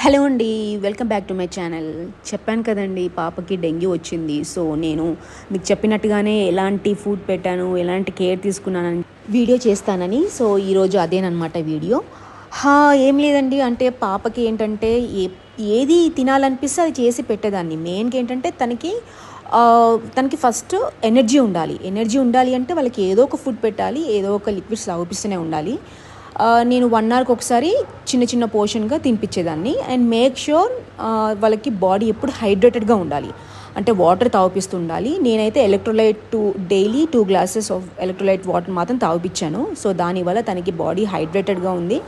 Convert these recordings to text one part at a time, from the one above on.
Hello అండి, welcome back to my channel. చెప్పాను కదండి, పాపకి డెంగ్యూ వచ్చింది. సో నేను మీకు చెప్పినట్టుగానే ఎలాంటి ఫుడ్ పెట్టాను, ఎలాంటి కేర్ తీసుకున్నానని వీడియో చేస్తానని. సో ఈరోజు అదేనమాట వీడియో. ఏం లేదండి, అంటే పాపకి ఏంటంటే ఏది తినాలనిపిస్తే అది చేసి పెట్టేదాన్ని. మెయిన్గా ఏంటంటే తనకి ఫస్ట్ ఎనర్జీ ఉండాలి అంటే వాళ్ళకి ఏదో ఒక ఫుడ్ పెట్టాలి, ఏదో ఒక లిక్విడ్స్ తాగిపిస్తూనే ఉండాలి. నేను 1 అవర్కి ఒకసారి చిన్న చిన్న పోర్షన్గా తినిపించేదాన్ని. అండ్ మేక్ ష్యూర్ వాళ్ళకి బాడీ ఎప్పుడు హైడ్రేటెడ్గా ఉండాలి, అంటే వాటర్ తాగిపిస్తూ ఉండాలి. నేనైతే daily 2 glasses of electrolyte water మాత్రం తాగిపించాను. సో దానివల్ల తనకి బాడీ హైడ్రేటెడ్గా ఉంది,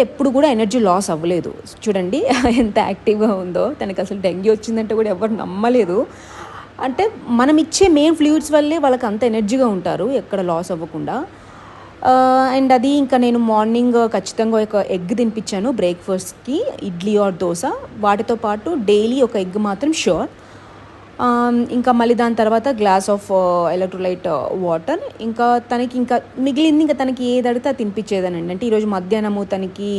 ఎప్పుడు కూడా ఎనర్జీ లాస్ అవ్వలేదు. చూడండి ఎంత యాక్టివ్గా ఉందో. తనకి అసలు డెంగ్యూ వచ్చిందంటే కూడా ఎవరు నమ్మలేదు. అంటే మనం ఇచ్చే మెయిన్ ఫ్లూయిడ్స్ వల్లే వాళ్ళకి అంత ఎనర్జీగా ఉంటారు, ఎక్కడ లాస్ అవ్వకుండా. అండ్ అది ఇంకా నేను మార్నింగ్ ఖచ్చితంగా ఒక ఎగ్ తినిపించాను బ్రేక్ఫాస్ట్కి, ఇడ్లీ ఆర్ దోశ. వాటితో పాటు డైలీ ఒక ఎగ్ మాత్రం ష్యూర్. ఇంకా మళ్ళీ దాని తర్వాత గ్లాస్ ఆఫ్ ఎలక్ట్రోలైట్ వాటర్. ఇంకా తనకి ఇంకా మిగిలింది, ఇంకా తనకి ఏది అడిగితే అది తినిపించేదానండి. అంటే ఈరోజు మధ్యాహ్నము తనకి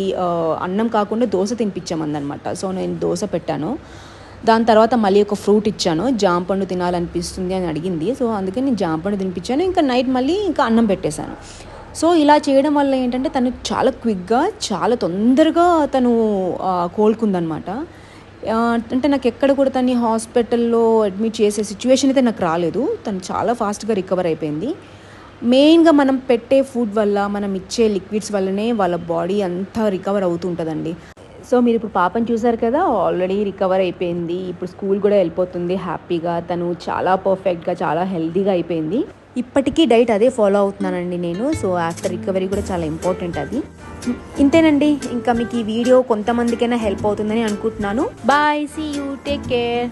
అన్నం కాకుండా దోశ తినిపించామన్నమాట. సో నేను దోశ పెట్టాను. దాని తర్వాత మళ్ళీ ఒక ఫ్రూట్ ఇచ్చాను. జాంపండు తినాలనిపిస్తుంది అని అడిగింది. సో అందుకని నేను జాంపండు తినిపించాను. ఇంకా నైట్ మళ్ళీ ఇంకా అన్నం పెట్టేశాను. సో ఇలా చేయడం వల్ల ఏంటంటే తను చాలా క్విక్గా, చాలా తొందరగా తను కోలుకుందనమాట. అంటే నాకు ఎక్కడ కూడా తను హాస్పిటల్లో అడ్మిట్ చేసే సిచ్యువేషన్ అయితే నాకు రాలేదు. తను చాలా ఫాస్ట్గా రికవర్ అయిపోయింది. మెయిన్గా మనం పెట్టే ఫుడ్ వల్ల, మనం ఇచ్చే లిక్విడ్స్ వల్లనే వాళ్ళ బాడీ అంతా రికవర్ అవుతుంటుందండి. సో మీరు ఇప్పుడు పాపని చూసారు కదా, ఆల్రెడీ రికవర్ అయిపోయింది. ఇప్పుడు స్కూల్ కూడా వెళ్ళిపోతుంది హ్యాపీగా. తను చాలా పర్ఫెక్ట్గా, చాలా హెల్తీగా అయిపోయింది. ఇప్పటికీ డైట్ అదే ఫాలో అవుతున్నానండి నేను. సో ఆఫ్టర్ రికవరీ కూడా చాలా ఇంపార్టెంట్ అది. ఇంతేనండి, ఇంకా మీకు ఈ వీడియో కొంతమందికైనా హెల్ప్ అవుతుందని అనుకుంటున్నాను. Bye, see you, take care.